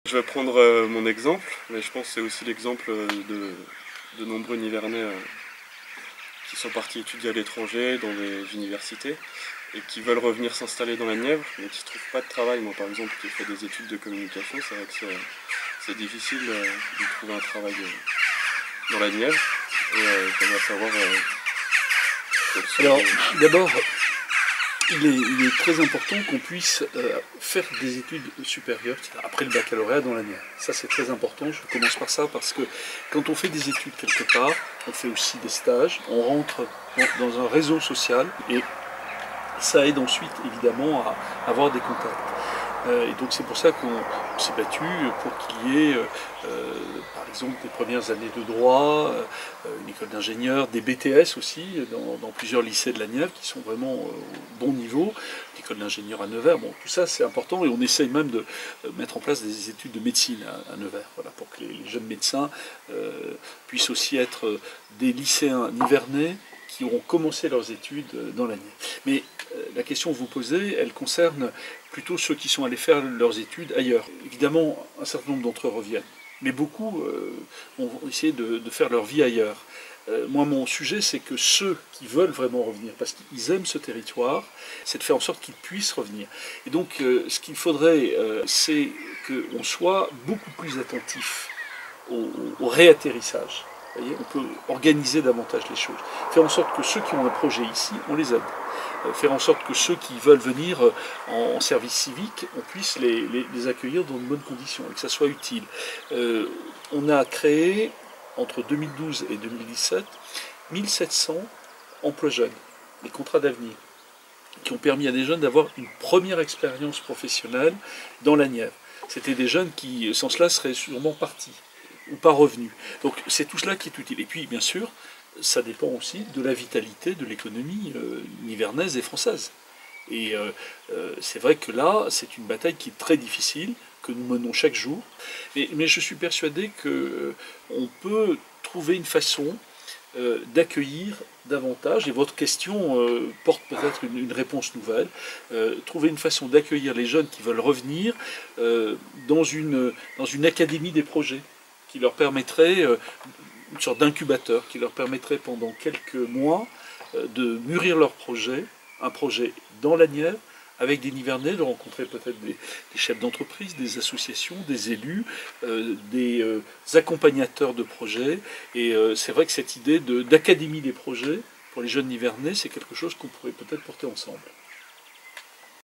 Je vais prendre mon exemple, mais je pense que c'est aussi l'exemple de nombreux Nivernais qui sont partis étudier à l'étranger, dans des universités, et qui veulent revenir s'installer dans la Nièvre, mais qui ne trouvent pas de travail. Moi par exemple, qui ai fait des études de communication, c'est vrai que c'est difficile de trouver un travail dans la Nièvre, et j'aimerais savoir quels sont Alors, d'abord, il est très important qu'on puisse faire des études supérieures après le baccalauréat dans la Nièvre. Ça, c'est très important. Je commence par ça parce que quand on fait des études quelque part, on fait aussi des stages, on rentre dans un réseau social et ça aide ensuite, évidemment, à avoir des contacts. Et donc c'est pour ça qu'on s'est battu pour qu'il y ait, par exemple, des premières années de droit, une école d'ingénieur, des BTS aussi, dans plusieurs lycées de la Nièvre qui sont vraiment au bon niveau, l'école d'ingénieur à Nevers, bon, tout ça c'est important et on essaye même de mettre en place des études de médecine à Nevers, voilà, pour que les jeunes médecins puissent aussi être des lycéens nivernais qui auront commencé leurs études dans la Nièvre. Mais la question que vous posez, elle concerne plutôt ceux qui sont allés faire leurs études ailleurs. Évidemment, un certain nombre d'entre eux reviennent, mais beaucoup ont essayé de faire leur vie ailleurs. Moi, mon sujet, c'est que ceux qui veulent vraiment revenir, parce qu'ils aiment ce territoire, c'est de faire en sorte qu'ils puissent revenir. Et donc, ce qu'il faudrait, c'est qu'on soit beaucoup plus attentif au réatterrissage. Vous voyez, on peut organiser davantage les choses. Faire en sorte que ceux qui ont un projet ici, on les aide. Faire en sorte que ceux qui veulent venir en service civique, on puisse les accueillir dans de bonnes conditions et que ça soit utile. On a créé, entre 2012 et 2017, 1700 emplois jeunes, les contrats d'avenir, qui ont permis à des jeunes d'avoir une première expérience professionnelle dans la Nièvre. C'était des jeunes qui, sans cela, seraient sûrement partis ou pas revenus. Donc c'est tout cela qui est utile. Et puis, bien sûr, ça dépend aussi de la vitalité de l'économie nivernaise et française. Et c'est vrai que là, c'est une bataille qui est très difficile, que nous menons chaque jour. Mais je suis persuadé qu'on peut trouver une façon d'accueillir davantage, et votre question porte peut-être une réponse nouvelle, trouver une façon d'accueillir les jeunes qui veulent revenir dans une académie des projets, qui leur permettrait, une sorte d'incubateur, qui leur permettrait pendant quelques mois de mûrir leur projet, un projet dans la Nièvre, avec des Nivernais, de rencontrer peut-être des chefs d'entreprise, des associations, des élus, des accompagnateurs de projets. Et c'est vrai que cette idée d'académie des projets, pour les jeunes Nivernais, c'est quelque chose qu'on pourrait peut-être porter ensemble.